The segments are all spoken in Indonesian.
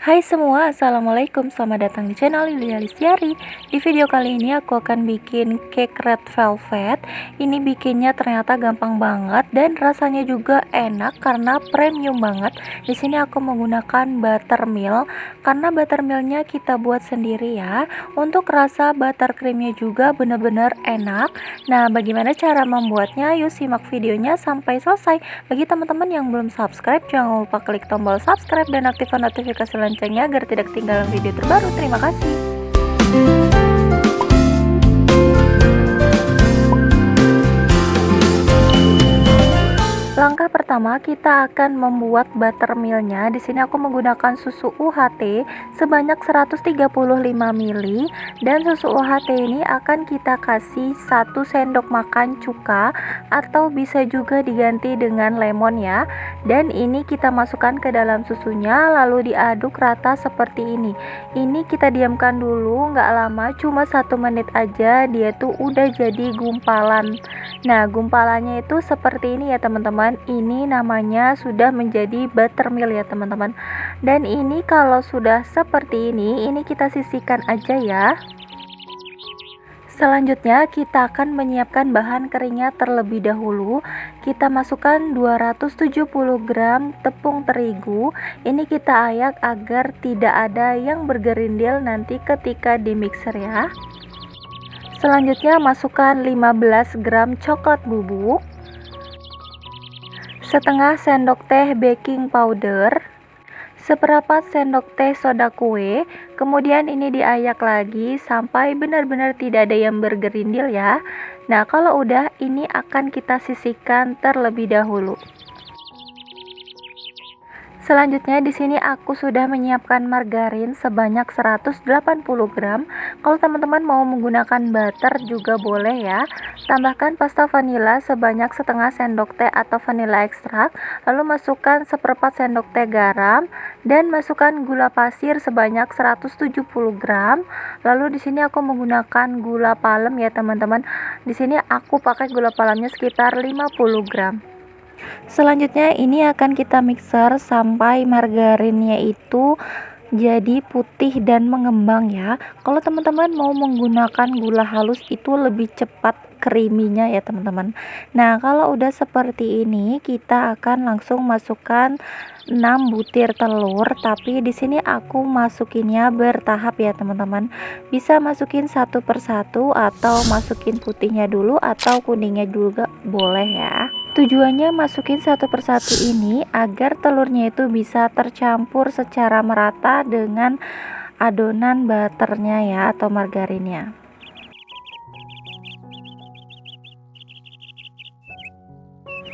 Hai semua, assalamualaikum. Selamat datang di channel Yulia Listiari. Di video kali ini aku akan bikin cake red velvet. Ini bikinnya ternyata gampang banget dan rasanya juga enak karena premium banget. Di sini aku menggunakan buttermilk karena buttermilknya kita buat sendiri ya. Untuk rasa buttercreamnya juga benar-benar enak. Nah, bagaimana cara membuatnya? Yuk simak videonya sampai selesai. Bagi teman-teman yang belum subscribe, jangan lupa klik tombol subscribe dan aktifkan notifikasi loncengnya agar tidak ketinggalan video terbaru. Terima kasih. Langkah pertama, kita akan membuat buttermilknya. Di sini aku menggunakan susu UHT sebanyak 135 ml dan susu UHT ini akan kita kasih 1 sendok makan cuka atau bisa juga diganti dengan lemon ya. Dan ini kita masukkan ke dalam susunya lalu diaduk rata seperti ini. Ini kita diamkan dulu, nggak lama, cuma 1 menit aja dia tuh udah jadi gumpalan. Nah, gumpalannya itu seperti ini ya teman-teman. Ini namanya sudah menjadi buttermilk ya teman-teman. Dan ini kalau sudah seperti ini kita sisihkan aja ya. Selanjutnya kita akan menyiapkan bahan keringnya terlebih dahulu. Kita masukkan 270 gram tepung terigu. Ini kita ayak agar tidak ada yang bergerindil nanti ketika di mixer ya. Selanjutnya masukkan 15 gram coklat bubuk, setengah sendok teh baking powder, seperempat sendok teh soda kue. Kemudian ini diayak lagi sampai benar-benar tidak ada yang bergerindil ya. Nah, kalau udah ini akan kita sisihkan terlebih dahulu. Selanjutnya di sini aku sudah menyiapkan margarin sebanyak 180 gram. Kalau teman-teman mau menggunakan butter juga boleh ya. Tambahkan pasta vanila sebanyak setengah sendok teh atau vanilla ekstrak. Lalu masukkan seperempat sendok teh garam dan masukkan gula pasir sebanyak 170 gram. Lalu di sini aku menggunakan gula palem ya teman-teman. Di sini aku pakai gula palemnya sekitar 50 gram. Selanjutnya ini akan kita mixer sampai margarinnya itu jadi putih dan mengembang ya. Kalau teman-teman mau menggunakan gula halus itu lebih cepat creaminya ya teman-teman. Nah, kalau udah seperti ini kita akan langsung masukkan 6 butir telur, tapi di sini aku masukinnya bertahap ya teman-teman. Bisa masukin satu persatu atau masukin putihnya dulu atau kuningnya juga boleh ya. Tujuannya masukin satu persatu ini agar telurnya itu bisa tercampur secara merata dengan adonan butternya ya atau margarinnya.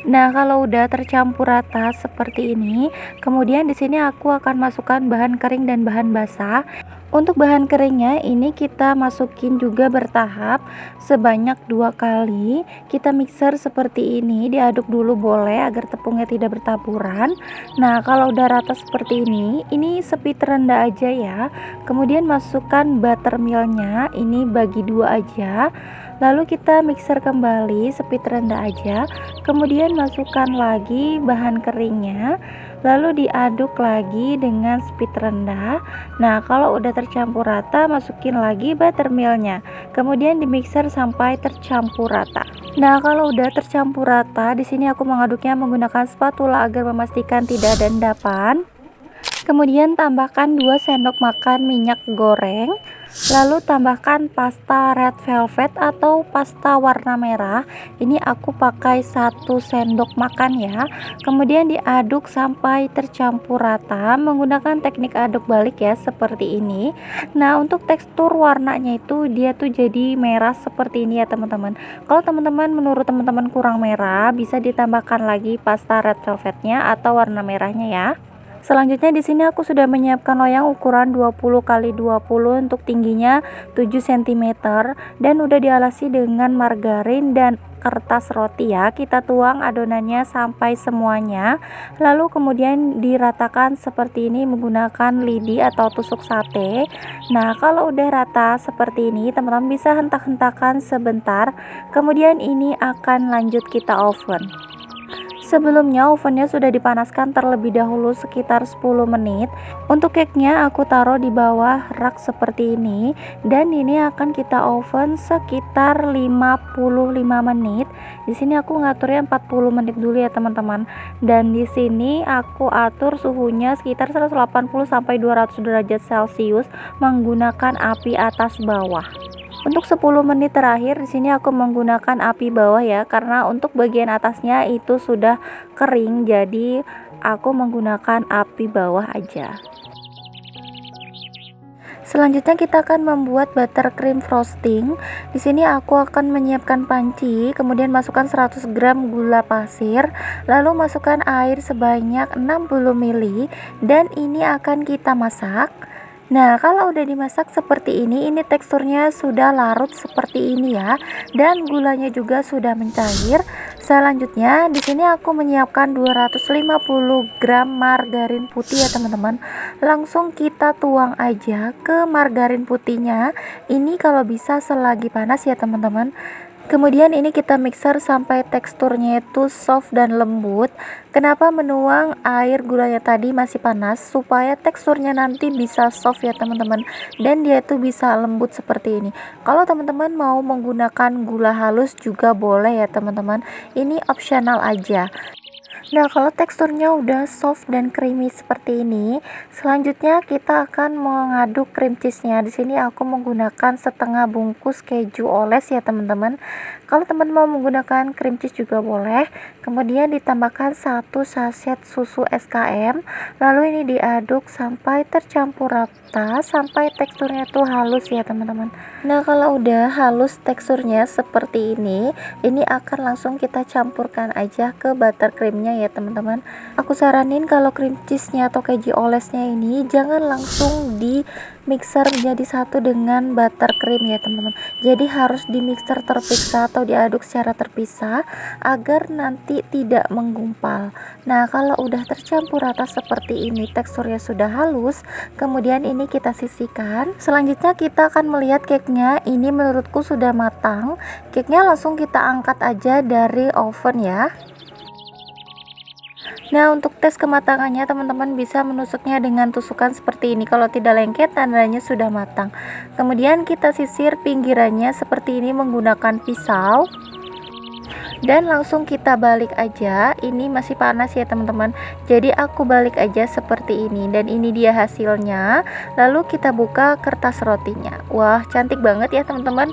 Nah, kalau udah tercampur rata seperti ini, kemudian di sini aku akan masukkan bahan kering dan bahan basah. Untuk bahan keringnya ini kita masukin juga bertahap sebanyak 2 kali. Kita mixer seperti ini, diaduk dulu boleh agar tepungnya tidak bertaburan. Nah, kalau udah rata seperti ini speed rendah aja ya. Kemudian masukkan buttermilknya, ini bagi 2 aja. Lalu kita mixer kembali speed rendah aja. Kemudian masukkan lagi bahan keringnya, lalu diaduk lagi dengan speed rendah. Nah, kalau udah tercampur rata, masukin lagi buttermilknya. Kemudian di mixer sampai tercampur rata. Nah, kalau udah tercampur rata, di sini aku mengaduknya menggunakan spatula agar memastikan tidak ada endapan. Kemudian tambahkan 2 sendok makan minyak goreng. Lalu tambahkan pasta red velvet atau pasta warna merah. Ini aku pakai 1 sendok makan ya. Kemudian diaduk sampai tercampur rata menggunakan teknik aduk balik ya seperti ini. Nah, untuk tekstur warnanya itu dia tuh jadi merah seperti ini ya teman-teman. Kalau teman-teman menurut teman-teman kurang merah, bisa ditambahkan lagi pasta red velvetnya atau warna merahnya ya. Selanjutnya di sini aku sudah menyiapkan loyang ukuran 20 x 20 untuk tingginya 7 cm dan udah dialasi dengan margarin dan kertas roti ya. Kita tuang adonannya sampai semuanya. Lalu kemudian diratakan seperti ini menggunakan lidi atau tusuk sate. Nah, kalau udah rata seperti ini, teman-teman bisa hentak-hentakan sebentar. Kemudian ini akan lanjut kita oven. Sebelumnya ovennya sudah dipanaskan terlebih dahulu sekitar 10 menit. Untuk cake-nya aku taruh di bawah rak seperti ini, dan ini akan kita oven sekitar 55 menit. Di sini aku ngaturnya 40 menit dulu ya teman-teman. Dan di sini aku atur suhunya sekitar 180 sampai 200 derajat Celcius menggunakan api atas bawah. Untuk 10 menit terakhir di sini aku menggunakan api bawah ya, karena untuk bagian atasnya itu sudah kering, jadi aku menggunakan api bawah aja. Selanjutnya kita akan membuat buttercream frosting. Di sini aku akan menyiapkan panci, kemudian masukkan 100 gram gula pasir, lalu masukkan air sebanyak 60 ml dan ini akan kita masak. Nah, kalau udah dimasak seperti ini teksturnya sudah larut seperti ini ya, dan gulanya juga sudah mencair. Selanjutnya di sini aku menyiapkan 250 gram margarin putih ya teman-teman. Langsung kita tuang aja ke margarin putihnya. Ini kalau bisa selagi panas ya teman-teman. Kemudian ini kita mixer sampai teksturnya itu soft dan lembut. Kenapa menuang air gulanya tadi masih panas? Supaya teksturnya nanti bisa soft ya teman-teman, dan dia itu bisa lembut seperti ini. Kalau teman-teman mau menggunakan gula halus juga boleh ya teman-teman, ini opsional aja. Nah, kalau teksturnya udah soft dan creamy seperti ini, selanjutnya kita akan mengaduk cream cheese-nya. Di sini aku menggunakan setengah bungkus keju oles ya, teman-teman. Kalau teman-teman mau menggunakan cream cheese juga boleh. Kemudian ditambahkan 1 saset susu SKM. Lalu ini diaduk sampai tercampur rata, sampai teksturnya tuh halus ya, teman-teman. Nah, kalau udah halus teksturnya seperti ini akan langsung kita campurkan aja ke buttercreamnya ya teman-teman. Aku saranin kalau cream cheese-nya atau keju olesnya ini jangan langsung di mixer menjadi satu dengan buttercream ya teman-teman. Jadi harus di mixer terpisah atau diaduk secara terpisah agar nanti tidak menggumpal. Nah, kalau udah tercampur rata seperti ini, teksturnya sudah halus, kemudian ini kita sisihkan. Selanjutnya kita akan melihat cake-nya. Ini menurutku sudah matang. Cake-nya langsung kita angkat aja dari oven ya. Nah, untuk tes kematangannya teman-teman bisa menusuknya dengan tusukan seperti ini. Kalau tidak lengket tandanya sudah matang. Kemudian kita sisir pinggirannya seperti ini menggunakan pisau. Dan langsung kita balik aja. Ini masih panas ya teman-teman, jadi aku balik aja seperti ini. Dan ini dia hasilnya. Lalu kita buka kertas rotinya. Wah, cantik banget ya teman-teman.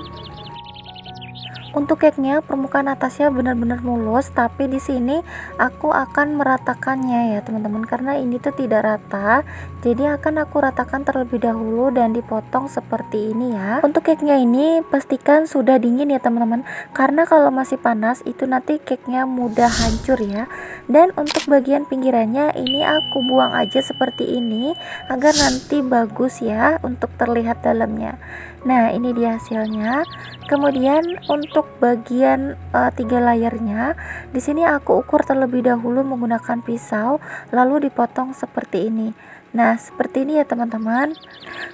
Untuk cake-nya permukaan atasnya benar-benar mulus, tapi di sini aku akan meratakannya ya teman-teman, karena ini tuh tidak rata. Jadi akan aku ratakan terlebih dahulu dan dipotong seperti ini ya. Untuk cake-nya ini pastikan sudah dingin ya teman-teman, karena kalau masih panas itu nanti cake-nya mudah hancur ya. Dan untuk bagian pinggirannya ini aku buang aja seperti ini agar nanti bagus ya untuk terlihat dalamnya. Nah, ini dia hasilnya. Kemudian untuk bagian 3 layernya, di sini aku ukur terlebih dahulu menggunakan pisau, lalu dipotong seperti ini. Nah, seperti ini ya teman-teman.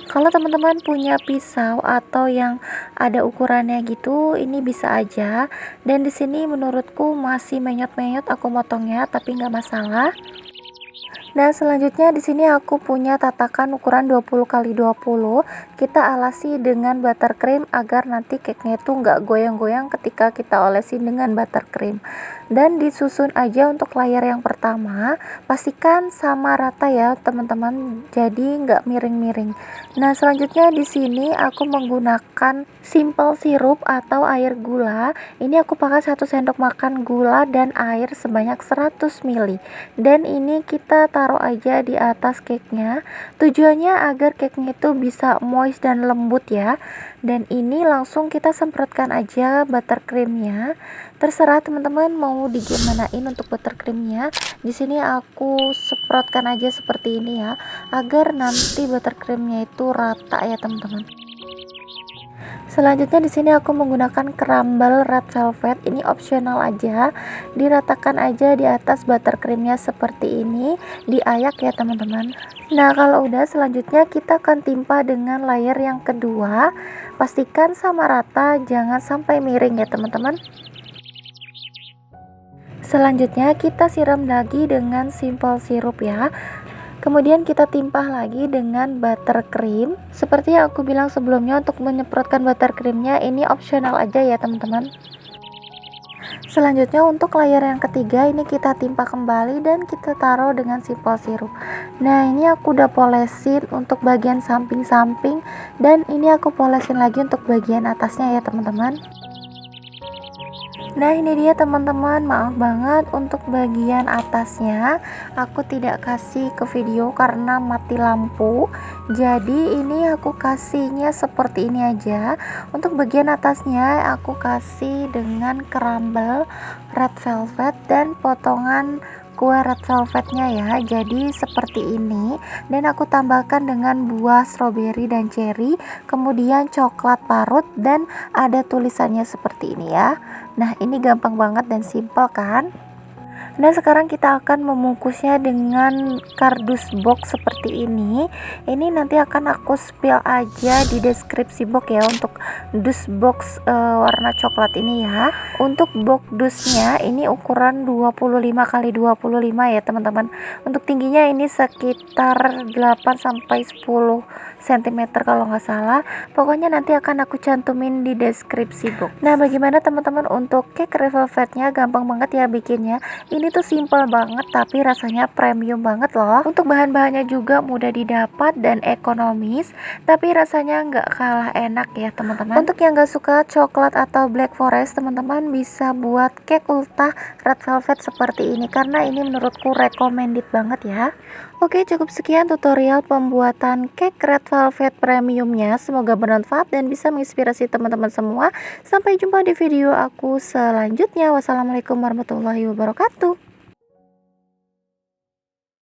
Kalau teman-teman punya pisau atau yang ada ukurannya gitu, ini bisa aja. Dan di sini menurutku masih menyot-menyot aku motongnya, tapi nggak masalah. Nah, selanjutnya di sini aku punya tatakan ukuran 20 x 20. Kita alasi dengan buttercream agar nanti cake-nya itu nggak goyang-goyang ketika kita olesin dengan buttercream. Dan disusun aja untuk layer yang pertama. Pastikan sama rata ya, teman-teman. Jadi nggak miring-miring. Nah, selanjutnya di sini aku menggunakan simple sirup atau air gula. Ini aku pakai 1 sendok makan gula dan air sebanyak 100 ml. Dan ini kita taruh aja di atas cake-nya. Tujuannya agar cake-nya itu bisa moist dan lembut ya. Dan ini langsung kita semprotkan aja buttercreamnya. Terserah teman-teman mau digimanain untuk buttercreamnya. Di sini aku semprotkan aja seperti ini ya, agar nanti buttercreamnya itu rata ya teman-teman. Selanjutnya di sini aku menggunakan crumble red velvet. Ini opsional aja, diratakan aja di atas buttercreamnya seperti ini, diayak ya teman-teman. Nah, kalau udah selanjutnya kita akan timpa dengan layer yang kedua. Pastikan sama rata, jangan sampai miring ya teman-teman. Selanjutnya kita siram lagi dengan simple sirup ya. Kemudian kita timpah lagi dengan buttercream. Seperti yang aku bilang sebelumnya, untuk menyemprotkan buttercreamnya ini opsional aja ya teman-teman. Selanjutnya untuk layer yang ketiga ini kita timpah kembali dan kita taruh dengan simple sirup. Nah ini aku udah polesin untuk bagian samping-samping, dan ini aku polesin lagi untuk bagian atasnya ya teman-teman. Nah ini dia teman-teman, maaf banget untuk bagian atasnya aku tidak kasih ke video karena mati lampu. Jadi ini aku kasihnya seperti ini aja. Untuk bagian atasnya aku kasih dengan crumble red velvet dan potongan kue red velvetnya ya, jadi seperti ini. Dan aku tambahkan dengan buah stroberi dan cherry, kemudian coklat parut, dan ada tulisannya seperti ini ya. Nah ini gampang banget dan simple kan. Nah sekarang kita akan membungkusnya dengan kardus box seperti ini. Ini nanti akan aku spill aja di deskripsi box ya, untuk dus box warna coklat ini ya. Untuk box dusnya ini ukuran 25 kali 25 ya teman-teman. Untuk tingginya ini sekitar 8 sampai 10 cm kalau nggak salah. Pokoknya nanti akan aku cantumin di deskripsi box. Nah bagaimana teman-teman untuk cake red velvetnya? Gampang banget ya bikinnya. Ini tuh simple banget tapi rasanya premium banget loh. Untuk bahan-bahannya juga mudah didapat dan ekonomis, tapi rasanya nggak kalah enak ya teman-teman. Untuk yang nggak suka coklat atau black forest, teman-teman bisa buat cake ultah red velvet seperti ini, karena ini menurutku recommended banget ya. Oke, cukup sekian tutorial pembuatan cake red velvet premiumnya. Semoga bermanfaat dan bisa menginspirasi teman-teman semua. Sampai jumpa di video aku selanjutnya. Wassalamualaikum warahmatullahi wabarakatuh.